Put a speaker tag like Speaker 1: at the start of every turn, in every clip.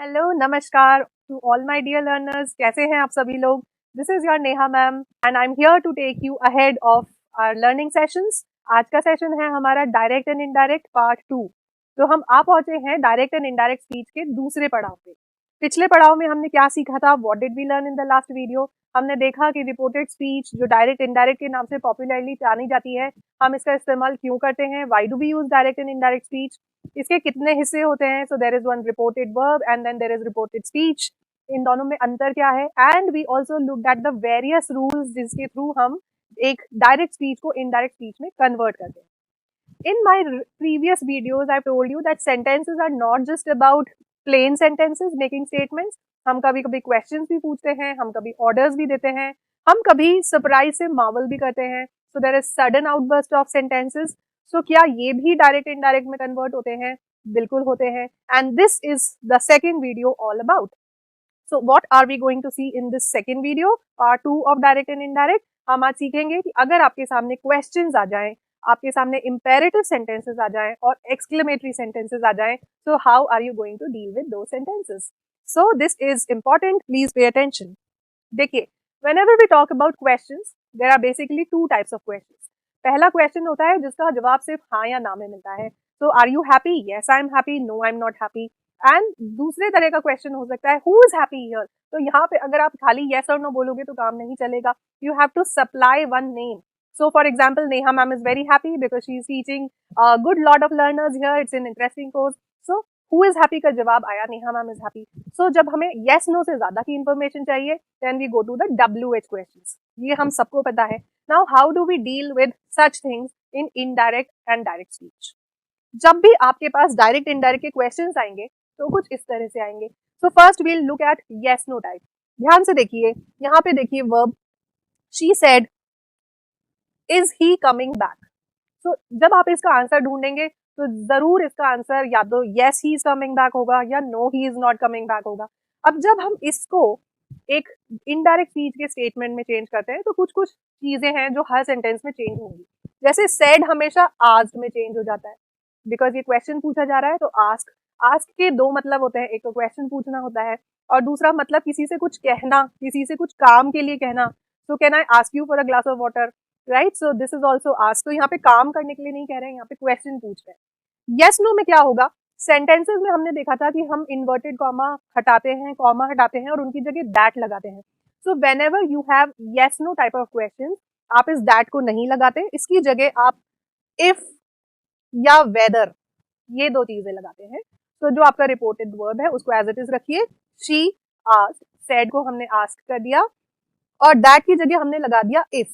Speaker 1: Hello, नमस्कार to all my dear learners. कैसे हैं आप सभी लोग? This is your Neha ma'am and I am here to take you ahead of our learning sessions. आज का सेशन है हमारा डायरेक्ट एंड इनडायरेक्ट पार्ट 2। तो हम आ पहुंचे हैं डायरेक्ट एंड इनडायरेक्ट स्पीच के दूसरे पड़ाव पे। पिछले पड़ाव में हमने क्या सीखा था? What did we learn in the last video? हमने देखा कि रिपोर्टेड स्पीच जो डायरेक्ट इंडायरेक्ट के नाम से पॉपुलरली जानी जाती है, हम इसका इस्तेमाल क्यों करते हैं? Why do we use direct and indirect speech? इसके कितने हिस्से होते हैं? So there is one reported verb and then there is reported speech. इन दोनों में अंतर क्या है? And we also looked at the various rules जिसके थ्रू हम एक डायरेक्ट स्पीच को इनडायरेक्ट स्पीच में कन्वर्ट करते हैं। In my previous videos, I've told you that sentences are not just about plain sentences, making statements. हम कभी कभी questions भी पूछते हैं, हम कभी orders भी देते हैं, हम कभी surprise से marvel भी करते हैं. So there is sudden outburst of sentences. So क्या ये भी direct indirect में convert होते हैं? बिल्कुल होते हैं. And this is the second video all about. So what are we going to see in this second video, part 2 of direct and indirect? हम आज सीखेंगे कि अगर आपके सामने questions आ जाएं, आपके सामने imperative sentences आ जाएं और exclamatory sentences आ जाएं, so how are you going to deal with those sentences? So this is important. Please pay attention. देखिए, whenever we talk about questions, there are basically two types of questions. पहला question होता है जिसका जवाब सिर्फ हाँ या ना में मिलता है. So are you happy? Yes, I am happy. No, I am not happy. And दूसरे तरह का क्वेश्चन हो सकता है हु इज हैप्पी हियर. तो यहाँ पे अगर आप खाली येस और नो बोलोगे तो काम नहीं चलेगा. You have to supply one name. So for example, Neha ma'am is very happy because she is teaching good lot of learners here. It's an interesting course. So who is happy का जवाब आया Neha ma'am is happy. So जब हमें yes no से ज्यादा की information चाहिए then we go to the WH questions. ये हम सबको पता है. Now how do we deal with such things in indirect and direct speech? जब भी आपके पास डायरेक्ट इनडायरेक्ट के क्वेश्चंस आएंगे तो कुछ इस तरह से आएंगे. So first we'll look at yes no type. ध्यान से देखिए, यहाँ पे देखिए verb she said is he coming back. So जब आप इसका आंसर ढूंढेंगे तो जरूर इसका आंसर या तो येस ही इज कमिंग बैक होगा या नो ही इज नॉट कमिंग बैक होगा. अब जब हम इसको एक इनडायरेक्ट स्पीच के स्टेटमेंट में चेंज करते हैं तो कुछ कुछ चीजें हैं जो हर सेंटेंस में चेंज होंगी. जैसे सेड हमेशा आस्क्ड में चेंज हो जाता है बिकॉज ये क्वेश्चन पूछा जा रहा है. तो आस्क के दो मतलब होते हैं. एक तो क्वेश्चन पूछना होता है और दूसरा मतलब किसी से कुछ कहना, किसी से कुछ काम के लिए कहना. So can I ask you for a glass of water, right? So this is also ask. तो यहाँ पे काम करने के लिए नहीं कह रहे हैं, यहाँ पे क्वेश्चन पूछ रहे हैं. यस नो में क्या होगा? सेंटेंसेस में हमने देखा था कि हम इन्वर्टेड कॉमा हटाते हैं, कॉमा हटाते हैं और उनकी जगह दैट लगाते हैं. So whenever you have yes no type of question, आप इस दैट को नहीं लगाते. इसकी जगह आप इफ या वेदर, ये दो चीजें लगाते हैं. तो जो आपका रिपोर्टेड वर्ब है उसको एज इट इज रखिए. शी आस्क्ड, सेड को हमने आस्क कर दिया और दैट की जगह हमने लगा दिया इफ.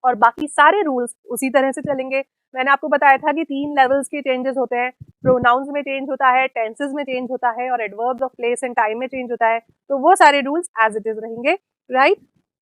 Speaker 1: और बाकी सारे रूल्स उसी तरह से चलेंगे. मैंने आपको बताया था कि 3 लेवल्स के चेंजेस होते हैं. प्रोनाउंस में चेंज होता है, टेंसेस में चेंज होता है और adverbs of place and time में चेंज होता है. तो वो सारे रूल्स एज इट इज रहेंगे, right?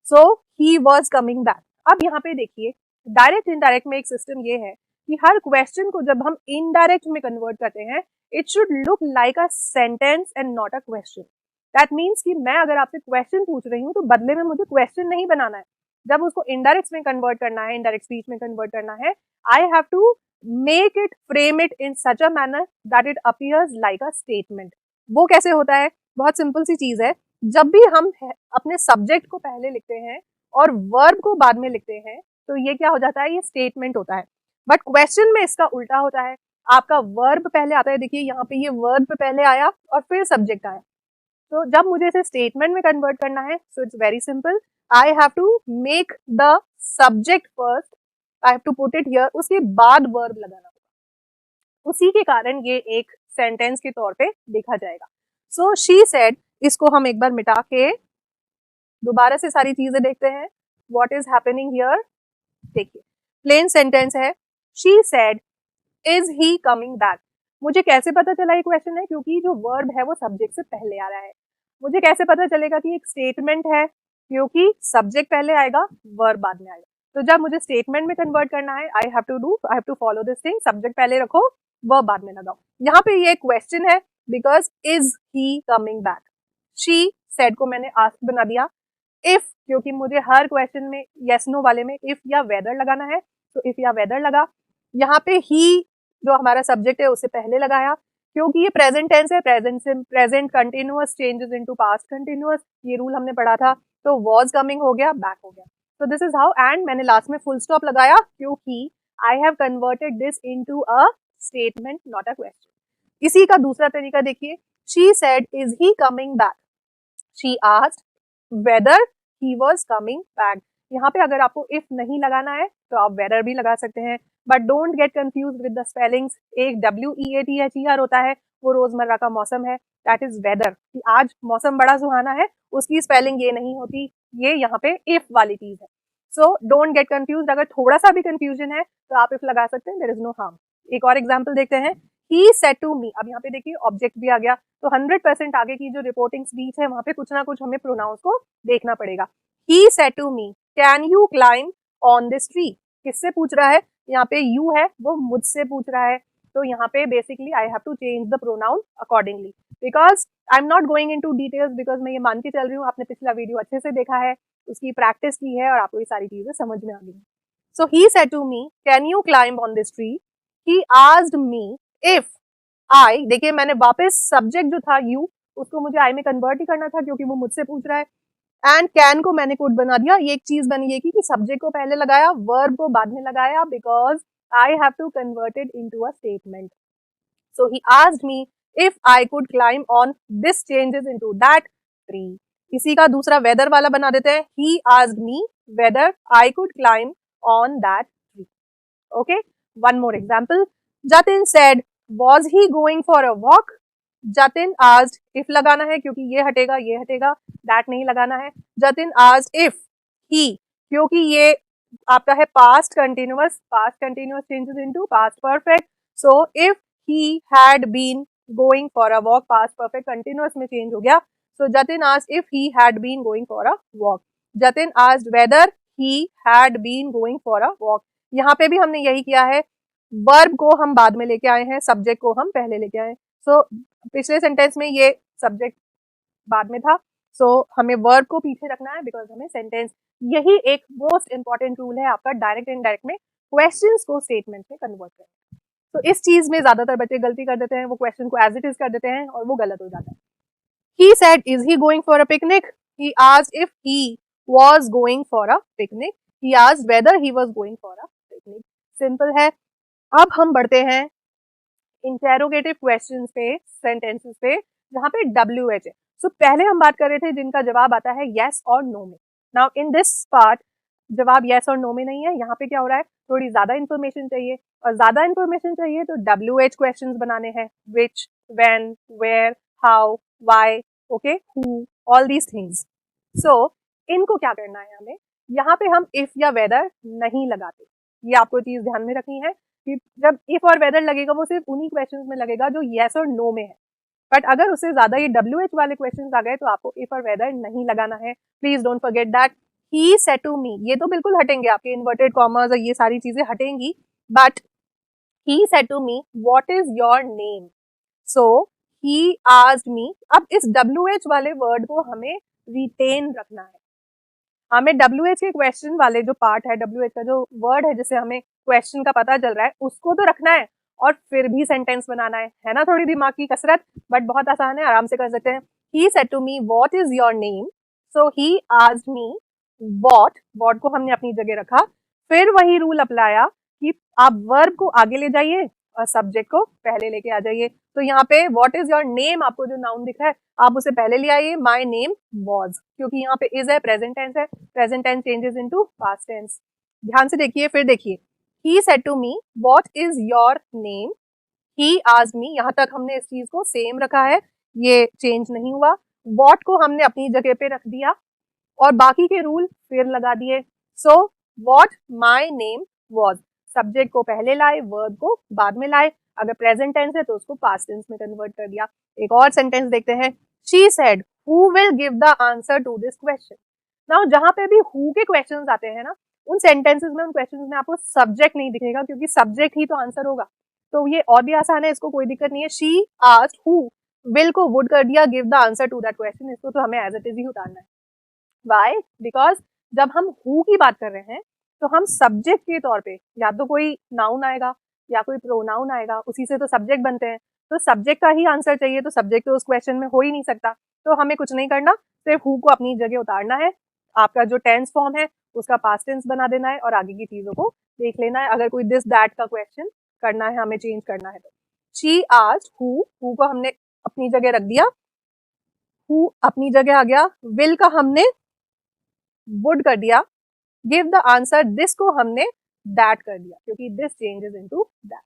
Speaker 1: So he was coming back. अब यहाँ पे देखिए, डायरेक्ट इनडायरेक्ट में एक सिस्टम ये है कि हर क्वेश्चन को जब हम इनडायरेक्ट में कन्वर्ट करते हैं, it should look like a sentence and not a question. That means कि मैं अगर आपसे क्वेश्चन पूछ रही हूँ तो बदले में मुझे क्वेश्चन नहीं बनाना है. जब उसको इनडायरेक्ट में कन्वर्ट करना है, इनडायरेक्ट स्पीच में कन्वर्ट करना है, I have to make it, frame it in such a manner that it appears like a statement. वो कैसे होता है? बहुत सिंपल सी चीज है. जब भी हम अपने सब्जेक्ट को पहले लिखते हैं और वर्ब को बाद में लिखते हैं तो ये क्या हो जाता है? ये स्टेटमेंट होता है. बट क्वेश्चन में इसका उल्टा होता है. आपका वर्ब पहले आता है. देखिए यहाँ पे ये वर्ब पहले आया और फिर सब्जेक्ट आया. तो जब मुझे इसे स्टेटमेंट में कन्वर्ट करना है, so it's very simple. I have to make the subject first, I have to put it here, उसके बाद वर्ब लगाना होगा. उसी के कारण ये एक सेंटेंस के तौर पे देखा जाएगा. सो शी सेड, इसको हम एक बार मिटा के दोबारा से सारी चीजें देखते हैं. What is happening here? देखिए, प्लेन सेंटेंस है. She said is he coming back. मुझे कैसे पता चला ये क्वेश्चन है? क्योंकि जो वर्ब है वो सब्जेक्ट से पहले आ रहा है. मुझे कैसे पता चलेगा कि एक स्टेटमेंट है? क्योंकि सब्जेक्ट पहले आएगा, वर्ब बाद में आएगा. तो जब मुझे स्टेटमेंट में कन्वर्ट करना है, I have to follow this thing. Subject पहले रखो, वर्ब बाद में लगाओ. यहाँ पे ये क्वेश्चन है because is he coming back. She said को मैंने आस्क बना दिया. इफ, क्योंकि मुझे हर क्वेश्चन में येस नो वाले में इफ या वेदर लगाना है, तो इफ या वेदर लगा. यहाँ पे ही जो हमारा सब्जेक्ट है उससे पहले लगाया क्योंकि ये प्रेजेंट टेंस है, present continuous changes into past continuous, ये रूल हमने पढ़ा था, तो वॉज कमिंग हो गया, बैक हो गया। तो दिस इज हाउ, एंड मैंने लास्ट में फुल स्टॉप लगाया क्योंकि I have converted this into a statement, not a question. इसी का दूसरा तरीका देखिए, she said is he coming back, she asked weather he was coming back. यहाँ पे अगर आपको इफ नहीं लगाना है तो आप वेदर भी लगा सकते हैं, but don't get confuse with the spellings. एक WEATHER होता है, वो रोजमर्रा का मौसम है, दैट इज वेदर, कि आज मौसम बड़ा सुहाना है, उसकी स्पेलिंग ये नहीं होती, ये यहाँ पे इफ वाली चीज है। सो डोंट गेट कंफ्यूज, अगर थोड़ा सा भी कंफ्यूजन है तो आप इफ लगा सकते हैं, देयर इज नो हार्म। एक और एग्जाम्पल देखते हैं, ही सेड टू मी, अब यहाँ पे देखिए ऑब्जेक्ट भी आ गया, तो 100% आगे की जो रिपोर्टिंग स्पीच है वहां पे कुछ ना कुछ हमें प्रोनाउंस को देखना पड़ेगा। He said to me can you climb on this tree, किससे पूछ रहा है, यहाँ पे यू है, वो मुझसे पूछ रहा है, तो यहाँ पे basically I have to change the pronoun accordingly, because I am not going into details, because मैं ये मान के चल रही हूँ आपने पिछला वीडियो अच्छे से देखा है, उसकी प्रैक्टिस की है और आपको ये सारी चीजें समझ में आ गई। So he said to me can you climb on this tree, he asked me if I, देखिए मैंने वापस सब्जेक्ट जो था यू, उसको मुझे आई में कन्वर्ट ही करना था क्योंकि वो मुझसे पूछ रहा है, एंड कैन को मैंने कोड बना दिया। ये एक चीज बनी है कि सब्जेक्ट को पहले लगाया, वर्ब को बाद में लगाया, because I have to convert it into a statement. So he asked me if I could climb on this changes into that tree. इसी का दूसरा वेदर वाला बना देते हैं, he asked me whether I could climb on that tree. Okay, one more example, Jatin said was he going for a walk? Jatin asked, if लगाना है क्योंकि ये हटेगा, that नहीं लगाना है। जतिन asked if he, क्योंकि ये आपका है past continuous changes into past perfect, so if he had been going for a walk, past perfect continuous में change हो गया, so Jatin asked if he had been going for a walk। Jatin asked whether he had been going for a walk। यहाँ पे भी हमने यही किया है, वर्ब को हम बाद में लेके आए हैं, सब्जेक्ट को हम पहले लेके आए। सो पिछले सेंटेंस में ये सब्जेक्ट बाद में था, सो हमें वर्ब को पीछे रखना है, बिकॉज हमें सेंटेंस, यही एक मोस्ट इंपॉर्टेंट रूल है आपका डायरेक्ट इनडायरेक्ट में, क्वेश्चंस को स्टेटमेंट में कन्वर्ट करना। तो इस चीज में ज्यादातर बच्चे गलती कर देते हैं, वो क्वेश्चन को एज इट इज कर देते हैं और वो गलत हो जाता है। He said is he going for a picnic, he asked if he was going for a picnic, he asked weather he was going for a picnic. Simple है। अब हम बढ़ते हैं इंटेरोगेटिव क्वेश्चंस पे, सेंटेंसेस पे, जहां पे WH है। सो पहले हम बात कर रहे थे जिनका जवाब आता है यस और नो में। नाउ इन दिस पार्ट जवाब यस और नो में नहीं है, यहाँ पे क्या हो रहा है, थोड़ी ज्यादा इन्फॉर्मेशन चाहिए, और ज्यादा इन्फॉर्मेशन चाहिए तो WH क्वेश्चंस बनाने हैं, which, when, where, how, why, okay, who, all these things. So इनको क्या करना है हमें, यहाँ पे हम इफ या वेदर नहीं लगाते, ये आपको चीज ध्यान में रखनी है कि जब इफ और वेदर लगेगा वो सिर्फ उन्हीं क्वेश्चंस में लगेगा जो यस और नो में है, बट अगर उससे ज्यादा ये WH वाले क्वेश्चंस आ गए तो आपको इफ और वेदर नहीं लगाना है। Please don't forget that. He said to me, ये तो बिल्कुल हटेंगे, आपके इन्वर्टेड कॉमर्स और ये सारी चीजें हटेंगी, but he said to me what is your name, so he asked me. अब इस WH वाले वर्ड को हमें रिटेन रखना है, हमें WH के क्वेश्चन वाले जो पार्ट है, WH का जो वर्ड है जिससे हमें क्वेश्चन का पता चल रहा है, उसको तो रखना है और फिर भी सेंटेंस बनाना है ना, थोड़ी दिमाग की कसरत, बट बहुत आसान है, आराम से कर सकते हैं। He said to me what is your name, so he asked me what को हमने अपनी जगह रखा, फिर वही रूल अप्लाया कि आप वर्ब को आगे ले जाइए और सब्जेक्ट को पहले लेके आ जाइए। तो यहाँ पे व्हाट इज योर नेम, आपको जो नाउन दिख रहा है आप उसे पहले ले आइए, माय नेम वाज, क्योंकि यहाँ पे इज है, प्रेजेंट टेंस है, present tense changes into past tense. ध्यान से देखिए, फिर देखिए, he said to me what is your name, he asked me, यहाँ तक हमने इस चीज को सेम रखा है, ये चेंज नहीं हुआ। व्हाट को हमने अपनी जगह पे रख दिया और बाकी के रूल फिर लगा दिए। So what my name was, subject को पहले लाए, वर्ब को बाद में लाए, अगर प्रेजेंट टेंस है तो उसको पास्ट टेंस में कन्वर्ट कर दिया। एक और सेंटेंस देखते हैं, she said who will give the answer to this question. Now जहां पे भी हु के क्वेश्चंस आते हैं ना, उन सेंटेंसेस में, उन क्वेश्चंस में आपको सब्जेक्ट नहीं दिखेगा, क्योंकि सब्जेक्ट ही तो आंसर होगा। तो ये और भी आसान है, इसको कोई दिक्कत नहीं है। शी आस्क्ड हु, विल को वुड कर दिया, give the answer to that question, इसको तो हमें एज इट इज ही उतारना है। वाई? बिकॉज जब हम हु की बात कर रहे हैं तो हम सब्जेक्ट के तौर पे या तो कोई नाउन आएगा या कोई प्रोनाउन आएगा, उसी से तो सब्जेक्ट बनते हैं। तो सब्जेक्ट का ही आंसर चाहिए, तो सब्जेक्ट तो उस क्वेश्चन में हो ही नहीं सकता। तो हमें कुछ नहीं करना, सिर्फ हु को अपनी जगह उतारना है, आपका जो टेंस फॉर्म है उसका पास्ट टेंस बना देना है और आगे की चीजों को देख लेना है। अगर कोई दिस दैट का क्वेश्चन करना है, हमें चेंज करना है तो शी आस्क्ड हु को हमने अपनी जगह रख दिया, हु अपनी जगह आ गया, विल का हमने वुड कर दिया, गिव द आंसर दिस को हमने दैट कर दिया क्योंकि दिस चेंजेस इनटू दैट।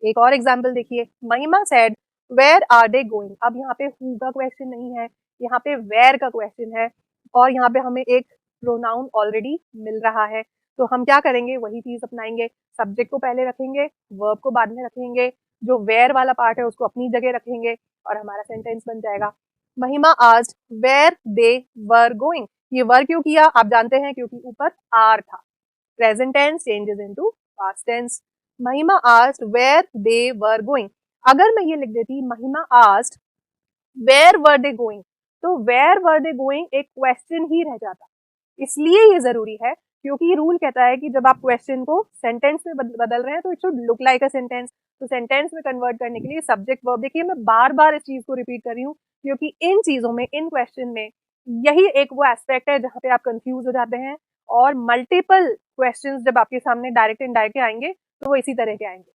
Speaker 1: एक और एग्जांपल देखिए, Mahima said where are they going. अब यहाँ पे हु का क्वेश्चन नहीं है, यहाँ पे वेयर का क्वेश्चन है और यहाँ पे हमें एक प्रोनाउन ऑलरेडी मिल रहा है। तो हम क्या करेंगे, वही चीज अपनाएंगे, सब्जेक्ट को पहले रखेंगे, वर्ब को बाद में रखेंगे, जो वेयर वाला पार्ट है उसको अपनी जगह रखेंगे और हमारा सेंटेंस बन जाएगा। Mahima asked where they were going. ये वर क्यों किया आप जानते हैं, क्योंकि ऊपर आर था। Present tense changes into past tense. Mahima asked where they were going. अगर मैं ये लिख देती Mahima asked where were they going, तो वेयर वर दे गोइंग एक क्वेश्चन ही रह जाता। इसलिए ये जरूरी है क्योंकि रूल कहता है कि जब आप क्वेश्चन को सेंटेंस में बदल रहे हैं तो it should look like a sentence. तो सेंटेंस में कन्वर्ट करने के लिए सब्जेक्ट वर्ब, देखिए मैं बार बार इस चीज को रिपीट कर रही हूँ क्योंकि इन चीजों में, इन क्वेश्चन में यही एक वो एस्पेक्ट है जहाँ पे आप कंफ्यूज हो जाते हैं और मल्टीपल क्वेश्चंस जब आपके सामने डायरेक्ट इनडायरेक्ट आएंगे तो वो इसी तरह के आएंगे।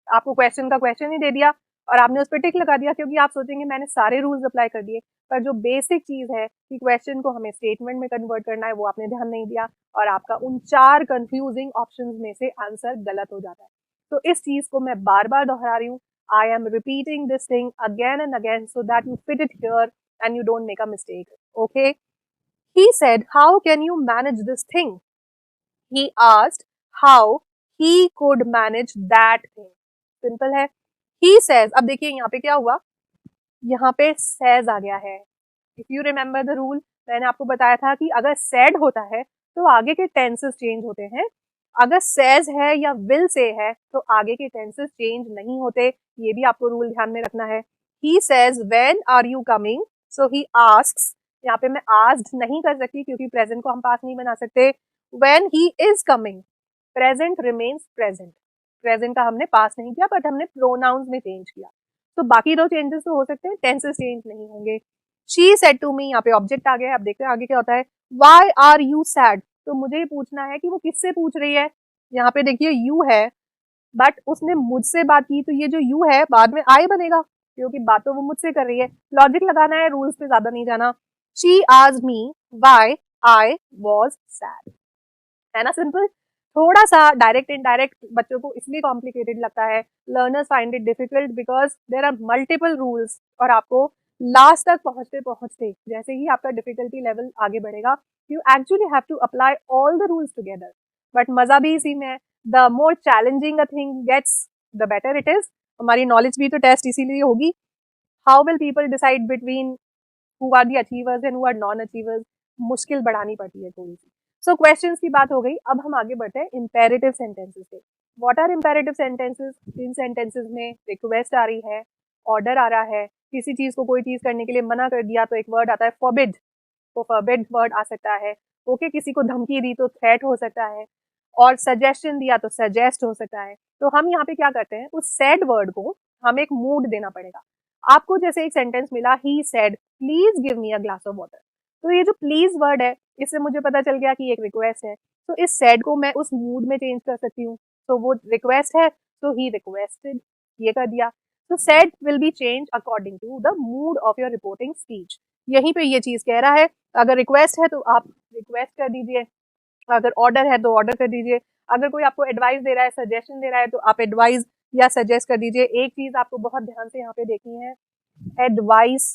Speaker 1: आपको क्वेश्चन का क्वेश्चन ही दे दिया और आपने उस पर टिक लगा दिया क्योंकि आप सोचेंगे मैंने सारे रूल्स अप्लाई कर दिए, पर जो बेसिक चीज है कि क्वेश्चन को हमें स्टेटमेंट में कन्वर्ट करना है वो आपने ध्यान नहीं दिया और आपका उन 4 कंफ्यूजिंग ऑप्शंस में से आंसर गलत हो जाता है। तो इस चीज को मैं बार बार दोहरा रही हूँ, I am repeating this thing again and again so that you fit it here and you don't make a mistake. Okay, he said how can you manage this thing, he asked how he could manage that thing। Simple है, he says। अब देखिए यहाँ पे क्या हुआ, यहाँ पे says आ गया है। If you remember the rule, मैंने आपको बताया था कि अगर said होता है तो आगे के टेंसेस चेंज होते हैं, अगर says है या will say है तो आगे के टेंसेस चेंज नहीं होते। ये भी आपको रूल ध्यान में रखना है। he says when are you coming, so he asks, यहाँ पे मैं asked नहीं कर सकती क्योंकि प्रेजेंट को हम पास नहीं बना सकते। when he is coming, present remains present, present का हमने पास नहीं किया बट हमने प्रोनाउंस में चेंज किया। तो बाकी 2 चेंजेस तो हो सकते हैं, टेंसेस चेंज नहीं होंगे। शी सेड टू मी, यहाँ पे ऑब्जेक्ट आ गया। अब देखते हैं आगे क्या होता है। वाई आर यू सैड, तो मुझे ही पूछना है कि वो किससे पूछ रही है। यहाँ पे देखिए यू है बट उसने मुझसे बात की, तो ये जो यू है बाद में आई बनेगा क्योंकि बात तो वो मुझसे कर रही है। लॉजिक लगाना है, रूल्स पे ज्यादा नहीं जाना। She asked me why I was sad, है ना सिंपल। थोड़ा सा डायरेक्ट इनडायरेक्ट बच्चों को इसलिए कॉम्प्लिकेटेड लगता है, learners find it difficult because there are multiple rules और आपको लास्ट तक पहुंचते पहुंचते जैसे ही आपका डिफिकल्टी लेवल आगे बढ़ेगा you actually have to apply all the rules together. But मजा भी इसी में है, the more challenging a thing gets the better it is. हमारी नॉलेज भी तो टेस्ट इसीलिए होगी। How will people decide between who are the achievers and who are non achievers, मुश्किल बढ़ानी पड़ती है थोड़ी सी। सो क्वेश्चंस की बात हो गई, अब हम आगे बढ़ते हैं इंपेरेटिव सेंटेंसेस पे। What are imperative sentences? इन सेंटेंसेस में रिक्वेस्ट आ रही है, ऑर्डर आ रहा है, किसी चीज को कोई चीज करने के लिए मना कर दिया तो एक वर्ड आता है फॉरबिड, तो फॉरबिड वर्ड आ सकता है। ओके, किसी को धमकी दी तो थ्रेट हो सकता है और सजेशन दिया तो सजेस्ट हो सकता है। तो हम यहाँ पे क्या करते हैं, उस सेड वर्ड को हमें एक मूड देना पड़ेगा। आपको जैसे एक सेंटेंस मिला, he said please give me a glass of water, तो ये जो प्लीज वर्ड है इससे मुझे पता चल गया कि एक रिक्वेस्ट है। तो इस सेड को मैं उस मूड में चेंज कर सकती हूँ। तो वो रिक्वेस्ट है तो ही रिक्वेस्टेड, ये कर दिया। तो said will be change according to the mood of your reporting speech. यहीं पे ये चीज कह रहा है, अगर रिक्वेस्ट है तो आप रिक्वेस्ट कर दीजिए, अगर ऑर्डर है तो ऑर्डर कर दीजिए, अगर कोई आपको एडवाइस दे रहा है, सजेशन दे रहा है तो आप एडवाइस या सजेस्ट कर दीजिए। एक चीज आपको बहुत ध्यान से यहाँ पे देखनी है, एडवाइस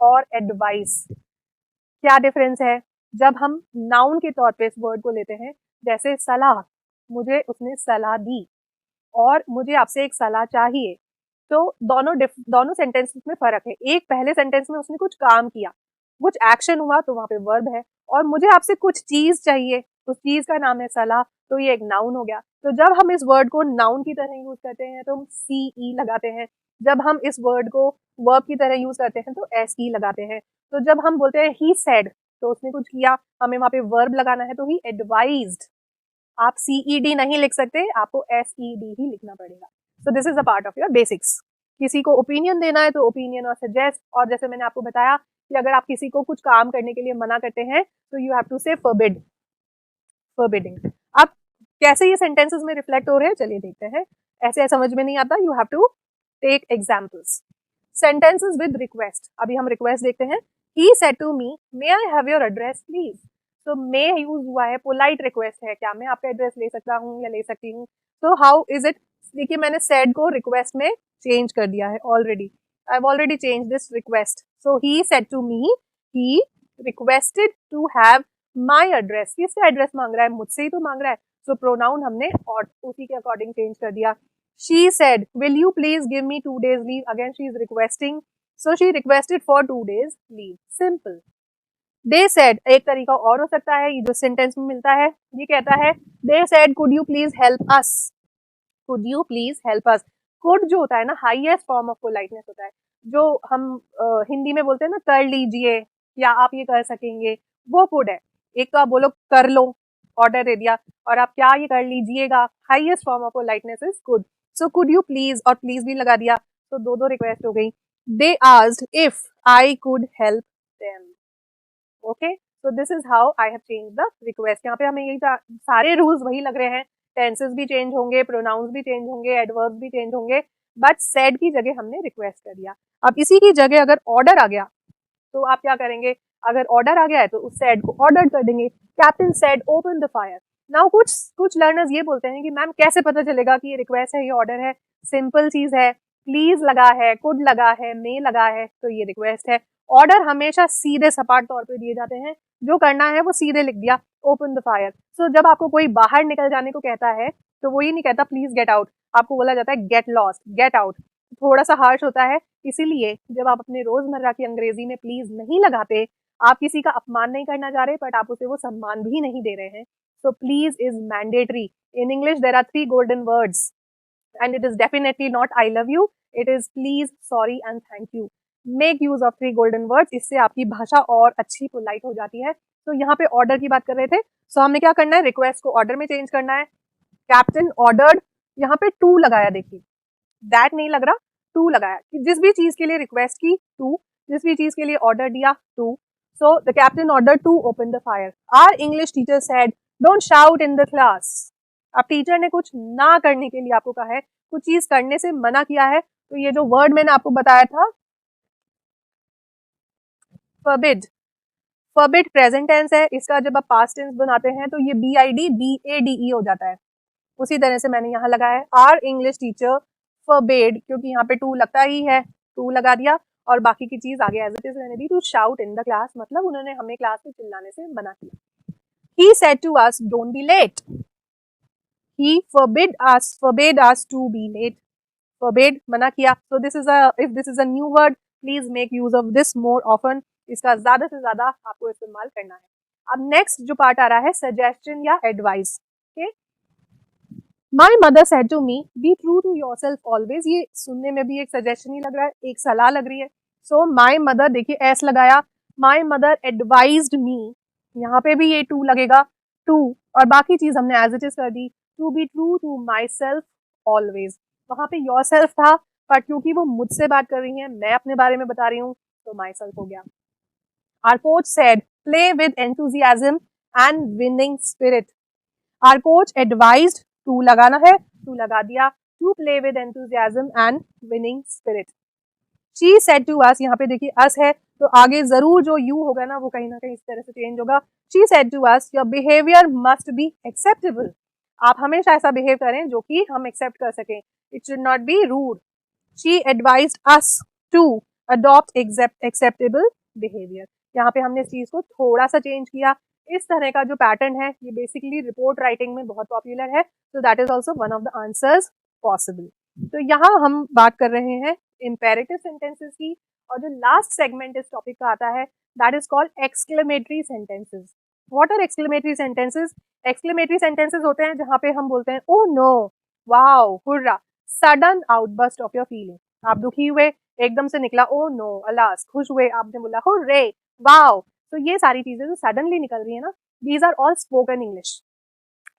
Speaker 1: और एडवाइस क्या डिफरेंस है। जब हम नाउन के तौर पे इस वर्ड को लेते हैं, जैसे सलाह, मुझे उसने सलाह दी और मुझे आपसे एक सलाह चाहिए, तो दोनों सेंटेंसेस में फर्क है। एक पहले सेंटेंस में उसने कुछ काम किया, कुछ एक्शन हुआ तो वहां पे वर्ब है, और मुझे आपसे कुछ चीज चाहिए, उस चीज का नाम है सलाह, तो ये एक नाउन हो गया। तो जब हम इस वर्ड को नाउन की तरह यूज करते हैं तो हम सी लगाते हैं, जब हम इस वर्ड को वर्ब की तरह यूज करते हैं तो एस लगाते हैं। तो जब हम बोलते हैं ही सेड तो उसने कुछ किया, हमें वहां पे वर्ब लगाना है, तो ही एडवाइज्ड। आप सीईडी नहीं लिख सकते, आपको एसईडी ही लिखना पड़ेगा। So this is a part of your basics. किसी को ओपिनियन देना है तो ओपिनियन और सजेस्ट, और जैसे मैंने आपको बताया कि अगर आप किसी को कुछ काम करने के लिए मना करते हैं तो यू हैव टू से फॉरबिड, फॉरबिडिंग। अब कैसे ये सेंटेंसेस में रिफ्लेक्ट हो रहे हैं चलिए देखते हैं। ऐसे समझ में नहीं आता, you have to take examples. Sentences with request, अभी हम रिक्वेस्ट देखते हैं। He said to me may I have your address please. तो मे यूज हुआ है, पोलाइट रिक्वेस्ट है, क्या मैं आपका एड्रेस ले सकता हूँ या ले सकती हूँ। तो हाउ इज इट, देखिए मैंने सेड को रिक्वेस्ट में चेंज कर दिया है already, I have already change this request. So he said to me, he requested to have my address, किसका एड्रेस मांग रहा है, मुझसे ही तो मांग रहा है। सो प्रोनाउन हमने और उसी के अकॉर्डिंग चेंज कर दिया। She said, will you please give me 2 days leave? Again, she is requesting. So she requested for 2 days leave. Simple. They said, एक तरीका और हो सकता है, ये जो सेंटेंस में मिलता है, ये कहता है they said, could you please help us? Could you please help us? Could जो होता है ना, हाईएस्ट फॉर्म ऑफ पोलाइटनेस होता है, जो हम हिंदी में बोलते हैं ना, कर लीजिए या आप ये कर सकेंगे, वो could है। एक तो आप बोलो कर लो, ऑर्डर दे दिया, और आप क्या ये कर लीजिएगा, highest form of politeness is could. So could you please, और please भी लगा दिया, तो दो रिक्वेस्ट हो गई। They asked if I could help them. Okay, so this is how I have changed the request. यहाँ पे हमें यही सारे रूल्स वही लग रहे हैं, टेंसेस भी चेंज होंगे, प्रोनाउंस भी चेंज होंगे, एडवर्ब्स भी चेंज होंगे, बट सेड की जगह हमने रिक्वेस्ट कर दिया। अब इसी की जगह अगर ऑर्डर आ गया तो आप क्या करेंगे, अगर ऑर्डर आ गया है तो उस सेड को ऑर्डर कर देंगे। Captain said open the fire. Now कुछ लर्नर्स ये बोलते हैं कि मैम कैसे पता चलेगा कि ये रिक्वेस्ट है, ये ऑर्डर है। सिंपल चीज है, प्लीज लगा है, कुड लगा है, मे लगा है, तो ये रिक्वेस्ट है। ऑर्डर हमेशा सीधे सपाट तौर पे दिए जाते हैं, जो करना है वो सीधे लिख दिया, ओपन द फायर। सो जब आपको कोई बाहर निकल जाने को कहता है तो वो ये नहीं कहता प्लीज गेट आउट, आपको बोला जाता है गेट लॉस्ट, गेट आउट। थोड़ा सा हार्श होता है, इसीलिए जब आप अपने रोजमर्रा की अंग्रेजी में प्लीज नहीं लगाते, आप किसी का अपमान नहीं करना चाह रहे, बट आप उसे वो सम्मान भी नहीं दे रहे हैं। So please is mandatory. In English, there are 3 golden words, and it is definitely not I love you. It is please, sorry, and thank you. Make use of 3 golden words. इससे आपकी भाषा और अच्छी पोलाइट हो जाती है। तो यहाँ पे ऑर्डर की बात कर रहे थे, सो हमने क्या करना है, रिक्वेस्ट को ऑर्डर में चेंज करना है। कैप्टन ऑर्डर्ड, यहाँ पे टू लगाया, देखिए दैट नहीं लग रहा, टू लगाया, कि जिस भी चीज के लिए रिक्वेस्ट की टू, जिस भी चीज के लिए ऑर्डर दिया to. So the captain order to open the fire. Our English teacher said don't shout in the class. अब टीचर ने कुछ ना करने के लिए आपको कहा है, कुछ चीज करने से मना किया है, तो ये जो वर्ड मैंने आपको बताया था forbid, forbid प्रेजेंट टेंस है, इसका जब आप पास्ट टेंस बनाते हैं तो ये BID हो जाता है। उसी तरह से मैंने यहाँ लगाया है आवर इंग्लिश टीचर forbade, क्योंकि यहाँ पे टू लगता ही है, टू लगा दिया, और बाकी की चीज आगे एज इट इज रहने दी। To shout in the class मतलब उन्होंने हमें क्लास में चिल्लाने से मना किया। He said to us, don't be late. He forbade us to be late. Forbade, मना किया। So if this is a new word, please make use of this more often. इसका ज्यादा से ज्यादा आपको इस्तेमाल करना है। अब नेक्स्ट जो पार्ट आ रहा है, सजेशन या advice. Okay, My mother said to me, be true to yourself always. ये सुनने में भी एक सजेशन ही लग रहा है, एक सलाह लग रही है। So my mother, देखिए एस लगाया, my mother advised me, यहाँ पे भी ये टू लगेगा, टू, और बाकी चीज हमने एज इट इज कर दी। To be true to myself always, वहां पे योर सेल्फ था, पर क्योंकि वो मुझसे बात कर रही है, मैं अपने बारे में बता रही हूँ, तो माई सेल्फ हो गया। Our coach said, play with enthusiasm and winning spirit. Our coach advised, to लगाना है, टू लगा दिया, to play with enthusiasm and winning spirit. She said to us, यहाँ पे देखिए us है, तो आगे जरूर जो you होगा ना वो कहीं ना कहीं इस तरह से चेंज होगा। She said to us, your behavior must be acceptable. आप हमेशा ऐसा बिहेव करें जो कि हम एक्सेप्ट कर सकें। It should not be rude. She advised us to adopt acceptable behavior. यहाँ पे हमने इस चीज को थोड़ा सा चेंज किया। इस तरह का जो पैटर्न है ये बेसिकली रिपोर्ट राइटिंग में बहुत पॉपुलर है, so that is also one of the answers possible. तो यहाँ हम बात कर रहे हैं imperative sentences की, और जो लास्ट सेगमेंट इस टॉपिक का आता है that is called exclamatory sentences. What are exclamatory sentences? Exclamatory sentences होते हैं जहाँ पे हम बोलते हैं oh no, wow, hurrah, sudden outburst of your feeling. आप दुखी हुए, एकदम से निकला oh no, alas, खुश हुए, आपने बोला hurray, wow. तो ये सारी चीजें जो सडनली निकल रही है ना, these are all spoken English.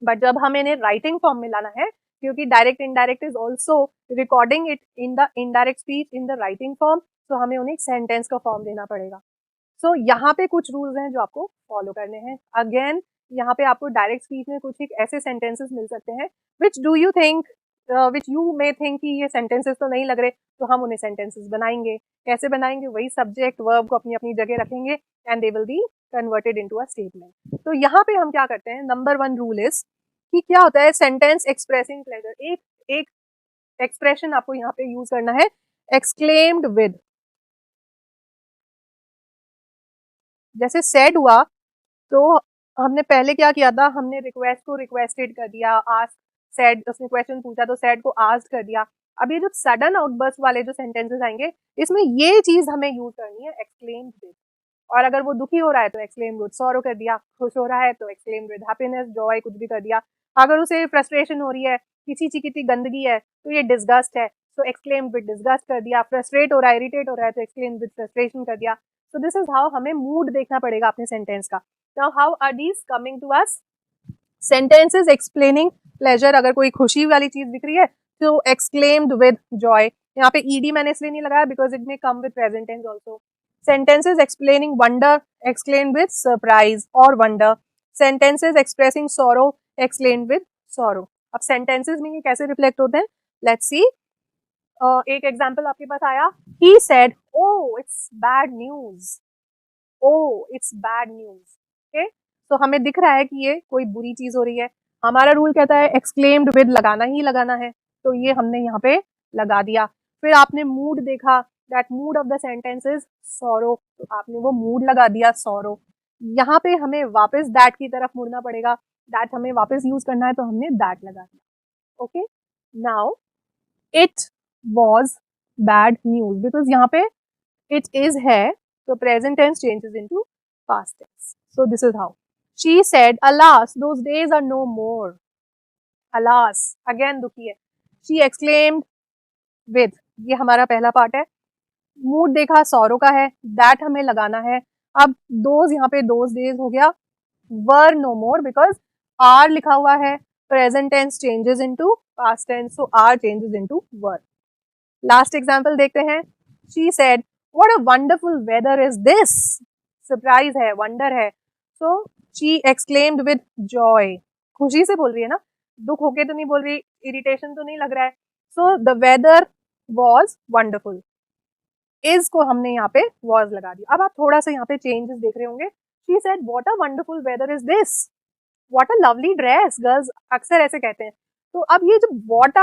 Speaker 1: But जब हमें इन्हें राइटिंग फॉर्म में लाना है, क्योंकि direct indirect is also recording it in the indirect speech in the writing form, तो हमें उन्हें सेंटेंस का फॉर्म देना पड़ेगा। सो यहाँ पे कुछ रूल्स हैं जो आपको फॉलो करने हैं। अगेन यहाँ पे आपको डायरेक्ट स्पीच में कुछ एक ऐसे सेंटेंसेस मिल सकते हैं which do you think which you may think कि ये सेंटेंसेस तो नहीं लग रहे, तो हम उन्हें सेंटेंसेस बनाएंगे। कैसे बनाएंगे? वही सब्जेक्ट वर्ब को अपनी अपनी जगह रखेंगे and they will be converted into a statement. तो यहाँ पे हम क्या करते हैं, नंबर 1 रूल इज कि क्या होता है सेंटेंस एक्सप्रेसिंग प्लेजर। एक एक्सप्रेशन आपको यहाँ पे यूज करना है, एक्सक्लेम्ड विद। जैसे सेड हुआ तो हमने पहले क्या किया था, हमने रिक्वेस्ट को रिक्वेस्टेड कर दिया, आस्क सेड, उसने क्वेश्चन पूछा तो सेड को आस्क कर दिया। अब ये जो सडन आउटबर्स्ट वाले जो सेंटेंसेस आएंगे इसमें ये चीज हमें यूज करनी है, एक्सक्लेम्ड विद। और अगर वो दुखी हो रहा है तो एक्सक्लेम्ड विद सॉरो कर दिया, खुश हो रहा है तो एक्सक्लेम्ड विद हैप्पीनेस, जॉय, कुछ भी कर दिया। अगर उसे फ्रस्ट्रेशन हो रही है, किसी चीज की गंदगी है तो ये डिस्गस्ट है, तो एक्सक्लेम्ड विद डिस्गस्ट कर दिया। फ्रस्ट्रेट हो रहा है, इरिटेट हो रहा है तो एक्सक्लेम्ड विद फ्रस्ट्रेशन कर दिया। So this is how हमें मूड देखना पड़ेगा अपने सेंटेंस का। Now how are these coming to us? Sentences explaining pleasure, अगर कोई खुशी वाली चीज दिख रही है तो exclaimed with joy। यहाँ पे ed मैंने इसलिए नहीं लगाया because it may come with present tense also। Sentences explaining wonder, exclaimed with surprise or wonder। Sentences expressing sorrow, exclaimed with sorrow। अब sentences में ये कैसे रिफ्लेक्ट होते हैं, let's see। एक एग्जाम्पल आपके पास आया, he said oh it's bad news, oh it's bad news। Okay, तो हमें दिख रहा है कि ये कोई बुरी चीज हो रही है। हमारा रूल कहता है एक्सक्लेम्ड विद लगाना ही लगाना है, तो ये हमने यहाँ पे लगा दिया। फिर आपने मूड देखा, that mood off the sentence is sorrow, तो आपने वो मूड लगा दिया सॉरो। यहाँ पे हमें वापस दैट की तरफ मुड़ना पड़ेगा, दैट हमें वापस यूज करना है तो हमने दैट लगा दिया। Okay, now it was bad news, because यहाँ पे it is है तो present tense changes into past tense। So this is how she said alas those days are no more। alas again दुखी है, she exclaimed with, ये हमारा पहला part है। मूड देखा सौरो का है, दैट हमें लगाना है। अब दोज, यहाँ पे दोज डेज हो गया, were no more because are लिखा हुआ है, present tense changes into past tense, so are changes into were. Last example देखते हैं, she said what a wonderful weather is this. Surprise है, वंडर है, so she exclaimed with joy. खुशी से बोल रही है ना, दुख होके तो नहीं बोल रही, इरिटेशन तो नहीं लग रहा है। So the weather was wonderful, is को हमने यहाँ पे वॉज लगा दिया। अब आप थोड़ा सा यहाँ पे चेंजेस देख रहे होंगे, she said what a wonderful weather is this, what a lovely dress, girls अक्सर ऐसे कहते हैं। तो अब ये जो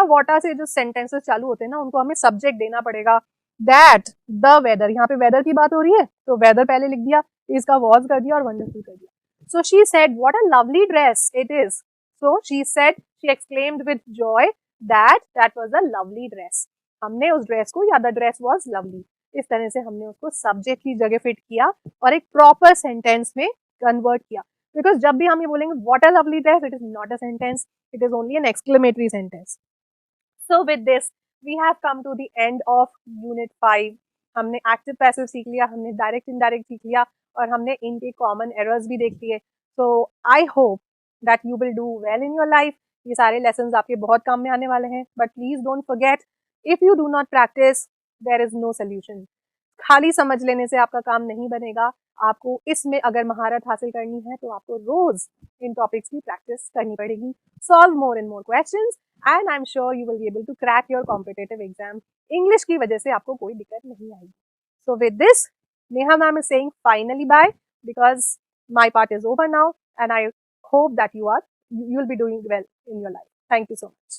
Speaker 1: वाटा से जो सेंटेंसेस चालू होते हैं ना, उनको हमें सब्जेक्ट देना पड़ेगा, दैट द वेदर, यहाँ पे वेदर की बात हो रही है तो वेदर पहले लिख दिया, इसका वॉज कर दिया और वंडरफुल कर दिया। So she said what a lovely dress it is, so she said, she exclaimed with Joy that was a lovely dress. हमने उस ड्रेस को, या द ड्रेस वाज लवली, इस तरह से हमने उसको सब्जेक्ट की जगह फिट किया और एक प्रॉपर सेंटेंस में कन्वर्ट किया। बिकॉज जब भी हम ये बोलेंगे what a lovely dress, it is not a sentence, it is only an exclamatory sentence। So with this we have come to the end of unit 5। हमने एक्टिव पैसिव सीख लिया, हमने डायरेक्ट इनडायरेक्ट सीख लिया और हमने इनके कॉमन एरर्स भी देख लिए। So I hope that you will do well in your life. ये सारे लेसन्स आपके बहुत काम में आने वाले हैं, but please don't forget, if you do not practice there is no solution. खाली समझ लेने से आपका काम नहीं बनेगा, आपको इसमें अगर महारत हासिल करनी है तो आपको रोज इन टॉपिक्स की प्रैक्टिस करनी पड़ेगी। Solve more and more questions and I am sure you will be able to crack your competitive exam. English की वजह से आपको कोई दिक्कत नहीं आएगी। So with this, Neha ma'am is saying finally bye, because my part is over now and I hope that you will be doing well in your life. Thank you so much.